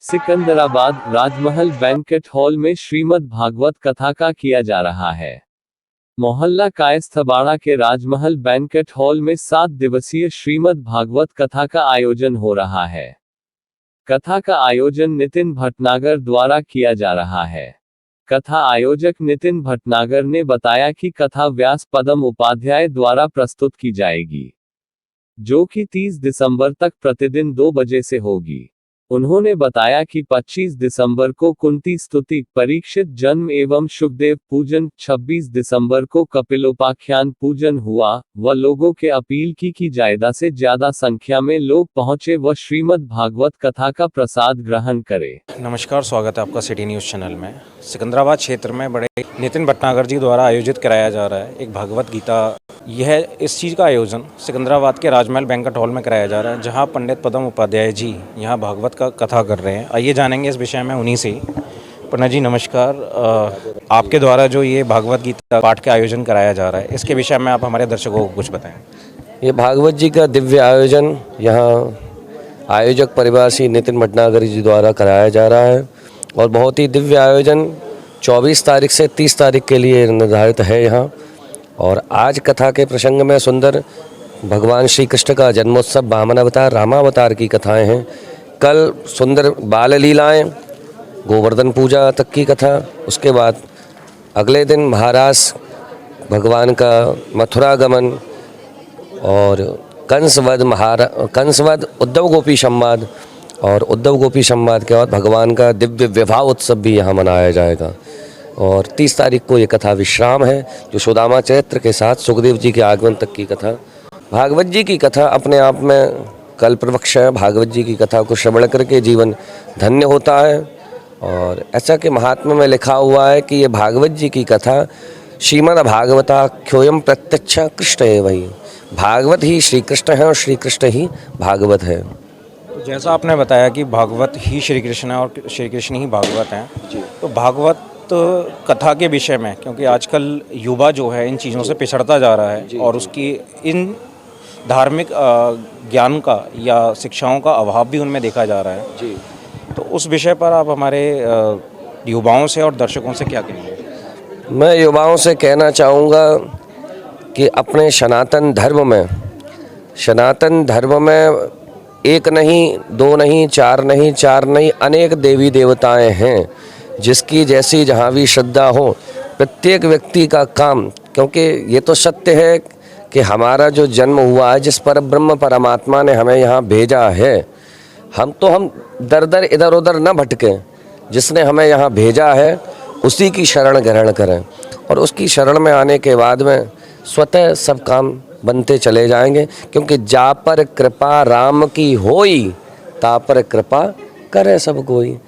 सिकंदराबाद राजमहल banquet hall में श्रीमद् भागवत कथा का किया जा रहा है। मोहल्ला कायस्थबाड़ा के राजमहल बैंक्वेट हॉल में 7 दिवसीय श्रीमद् भागवत कथा का आयोजन हो रहा है। कथा का आयोजन नितिन भटनागर द्वारा किया जा रहा है। कथा आयोजक नितिन भटनागर ने बताया कि कथा व्यास पदम उपाध्याय द्वारा प्रस्तुत की जाएगी, जो कि 30 दिसंबर तक प्रतिदिन 2 बजे से होगी। उन्होंने बताया कि 25 दिसंबर को कुंती स्तुति, परीक्षित जन्म एवं सुखदेव पूजन, 26 दिसंबर को कपिलोपाख्यान पूजन हुआ व लोगों के अपील की ज्यादा से ज्यादा संख्या में लोग पहुंचे व श्रीमद् भागवत कथा का प्रसाद ग्रहण करे। नमस्कार, स्वागत है आपका सिटी न्यूज़ चैनल में। सिकंदराबाद क्षेत्र में बड़े नितिन भटनागर जी द्वारा आयोजित कराया जा रहा है एक भागवत गीता। इस चीज़ का आयोजन सिकंदराबाद के राजमहल बैंक्वेट हॉल में कराया जा रहा है, जहां पंडित पदम उपाध्याय जी यहाँ भागवत का कथा कर रहे हैं। आइए जानेंगे इस विषय में उन्हीं से। पंडित जी नमस्कार, आपके द्वारा जो ये भागवत गीता पाठ का आयोजन कराया जा रहा है, इसके विषय में आप हमारे दर्शकों को कुछ बताएं। ये भागवत जी का दिव्य आयोजन यहाँ आयोजक परिवार श्री नितिन भटनागर जी द्वारा कराया जा रहा है और बहुत ही दिव्य आयोजन 24 तारीख से 30 तारीख के लिए निर्धारित है यहाँ। और आज कथा के प्रसंग में सुंदर भगवान श्री कृष्ण का जन्मोत्सव, वामन अवतार, रामावतार की कथाएं हैं। कल सुंदर बाल लीलाएँ, गोवर्धन पूजा तक की कथा। उसके बाद अगले दिन महाराज भगवान का मथुरा गमन और कंसवध उद्धव गोपी संवाद, और उद्धव गोपी संवाद के बाद भगवान का दिव्य विवाह उत्सव भी यहाँ मनाया जाएगा। और 30 तारीख को ये कथा विश्राम है, जो सुदामा चरित्र के साथ सुखदेव जी के आगमन तक की कथा। भागवत जी की कथा अपने आप में कल्पवृक्ष है। भागवत जी की कथा को श्रवण करके जीवन धन्य होता है। और ऐसा कि महात्मा में लिखा हुआ है कि ये भागवत जी की कथा श्रीमद् भागवता ख्योयम प्रत्यक्ष कृष्ण है। वही भागवत ही श्री कृष्ण है और श्री कृष्ण ही भागवत है। जैसा आपने बताया कि भागवत ही श्री कृष्ण है और श्री कृष्ण ही भागवत हैं, तो भागवत कथा के विषय में, क्योंकि आजकल युवा जो है इन चीज़ों से पिछड़ता जा रहा है और उसकी इन धार्मिक ज्ञान का या शिक्षाओं का अभाव भी उनमें देखा जा रहा है जी। तो उस विषय पर आप हमारे युवाओं से और दर्शकों से क्या कहेंगे? मैं युवाओं से कहना चाहूँगा कि अपने सनातन धर्म में एक नहीं, दो नहीं, चार नहीं, अनेक देवी देवताएं हैं। जिसकी जैसी जहाँ भी श्रद्धा हो, प्रत्येक व्यक्ति का काम, क्योंकि ये तो सत्य है कि हमारा जो जन्म हुआ है, जिस पर ब्रह्म परमात्मा ने हमें यहाँ भेजा है, हम दर इधर उधर न भटकें। जिसने हमें यहाँ भेजा है उसी की शरण ग्रहण करें, और उसकी शरण में आने के बाद में स्वतः सब काम बनते चले जाएंगे। क्योंकि जा पर कृपा राम की होई, ता पर कृपा करे सब कोई।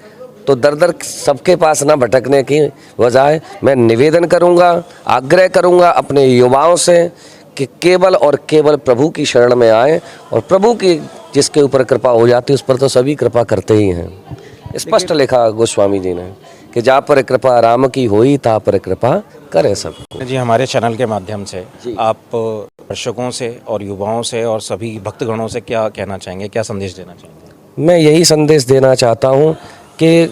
तो दर सबके पास ना भटकने की बजाय मैं निवेदन करूंगा, आग्रह करूंगा अपने युवाओं से कि केवल और केवल प्रभु की शरण में आए, और प्रभु की जिसके ऊपर कृपा हो जाती है उस पर तो सभी कृपा करते ही हैं। स्पष्ट लिखा गोस्वामी जी ने कि जा पर कृपा राम की होई, ता पर कृपा करे सब। जी, हमारे चैनल के माध्यम से आप दर्शकों से और युवाओं से और सभी भक्तगणों से क्या कहना चाहेंगे, क्या संदेश देना चाहेंगे? मैं यही संदेश देना चाहता हूँ कि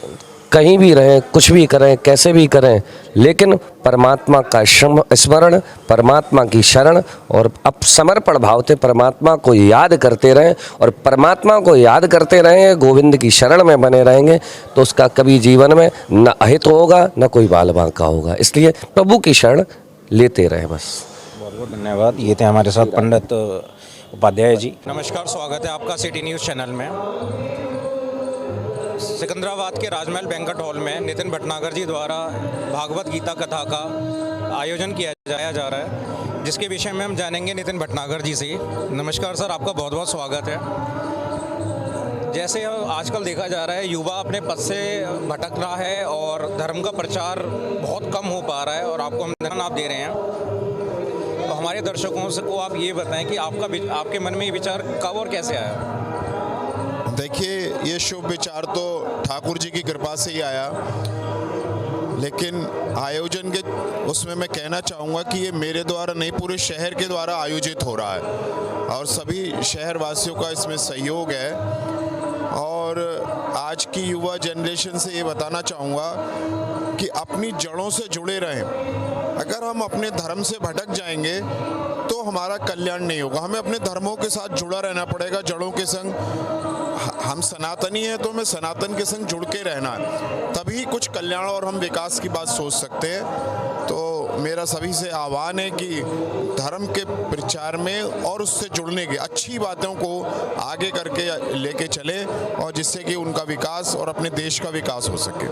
कहीं भी रहें, कुछ भी करें, कैसे भी करें, लेकिन परमात्मा का स्मरण, परमात्मा की शरण और अब समर्पण भाव से परमात्मा को याद करते रहें। और परमात्मा को याद करते रहें, गोविंद की शरण में बने रहेंगे, तो उसका कभी जीवन में न अहित होगा, न कोई बाल बांका होगा। इसलिए प्रभु की शरण लेते रहें बस। बहुत बहुत धन्यवाद। ये थे हमारे साथ पंडित उपाध्याय जी। नमस्कार, स्वागत है आपका सिटी न्यूज़ चैनल में। सिकंदराबाद के राजमहल बैंक्वेट हॉल में नितिन भटनागर जी द्वारा भागवत गीता कथा का आयोजन किया जा रहा है, जिसके विषय में हम जानेंगे नितिन भटनागर जी से। नमस्कार सर, आपका बहुत बहुत स्वागत है। जैसे आजकल देखा जा रहा है, युवा अपने पद से भटक रहा है और धर्म का प्रचार बहुत कम हो पा रहा है, और आपको हम ध्यान आप दे रहे हैं। तो हमारे दर्शकों से को आप ये बताएं कि आपके मन में ये विचार कब और कैसे आया? देखिए, ये शुभ विचार तो ठाकुर जी की कृपा से ही आया, लेकिन आयोजन के उसमें मैं कहना चाहूँगा कि ये मेरे द्वारा नहीं, पूरे शहर के द्वारा आयोजित हो रहा है और सभी शहर वासियों का इसमें सहयोग है। और आज की युवा जनरेशन से ये बताना चाहूँगा कि अपनी जड़ों से जुड़े रहें। अगर हम अपने धर्म से भटक जाएंगे तो हमारा कल्याण नहीं होगा। हमें अपने धर्मों के साथ जुड़ा रहना पड़ेगा, जड़ों के संग। हम सनातनी हैं तो हमें सनातन के संग जुड़ के रहना है, तभी कुछ कल्याण और हम विकास की बात सोच सकते हैं। तो मेरा सभी से आह्वान है कि धर्म के प्रचार में और उससे जुड़ने की अच्छी बातों को आगे करके लेके चलें, और जिससे कि उनका विकास और अपने देश का विकास हो सके।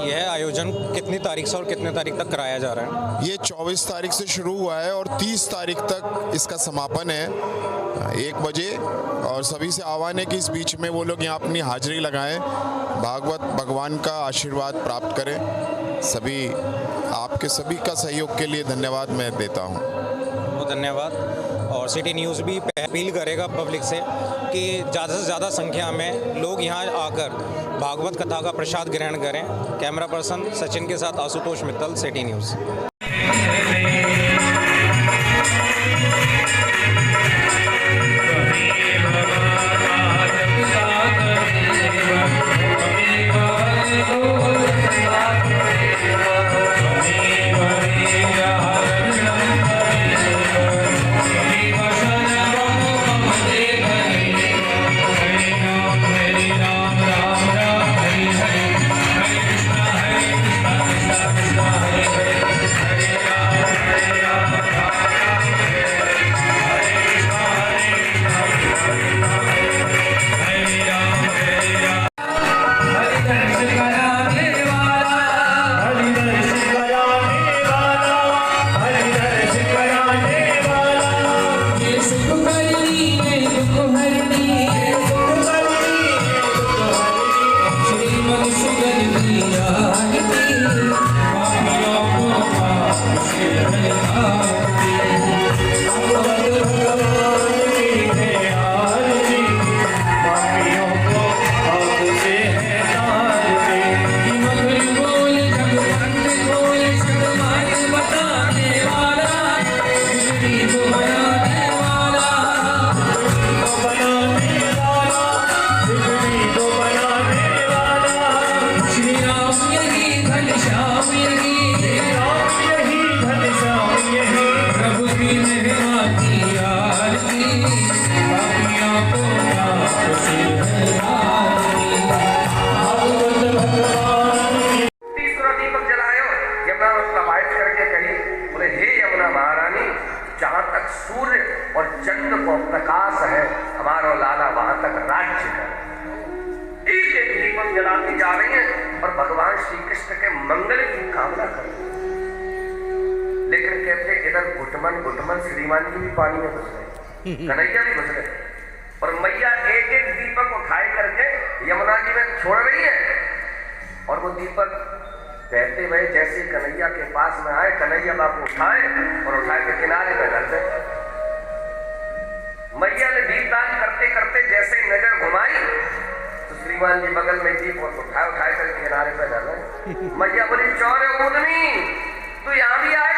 यह आयोजन कितनी तारीख से और कितने तारीख तक कराया जा रहा है? ये 24 तारीख से शुरू हुआ है और 30 तारीख तक इसका समापन है 1 बजे। और सभी से आह्वान है कि इस बीच में वो लोग यहाँ अपनी हाजिरी लगाएं, भागवत भगवान का आशीर्वाद प्राप्त करें। सभी आपके सभी का सहयोग के लिए धन्यवाद मैं देता हूँ। बहुत धन्यवाद। और सिटी न्यूज़ भी अपील करेगा पब्लिक से कि ज़्यादा से ज़्यादा संख्या में लोग यहाँ आकर भागवत कथा का प्रसाद ग्रहण करें। कैमरा पर्सन सचिन के साथ आशुतोष मित्तल, सिटी न्यूज़। जहाँ तक सूर्य और चंद्र को प्रकाश है, हमारा लाला वहां तक राज्य है। एक एक दीपक जलाती जा रही है और भगवान श्री कृष्ण के मंगल की कामना कर रही है। लेकिन कहते इधर घुटमन श्रीमान जी भी पानी में घुस गए, कन्हैया भी घुस गए, और मैया एक एक दीपक उठाए करके यमुना जी में छोड़ रही है। और वो दीपक बहते हुए जैसे कन्हैया के पास में आए, कन्हैया बापू उठाए और उठाए के किनारे में रख दे। मैया ने दीपदान करते करते जैसे नजर घुमाई तो श्रीमान जी बगल में दीप उठाए कर किनारे पे डाले। मैया बोली चौरे ऊदमी तू यहाँ भी आए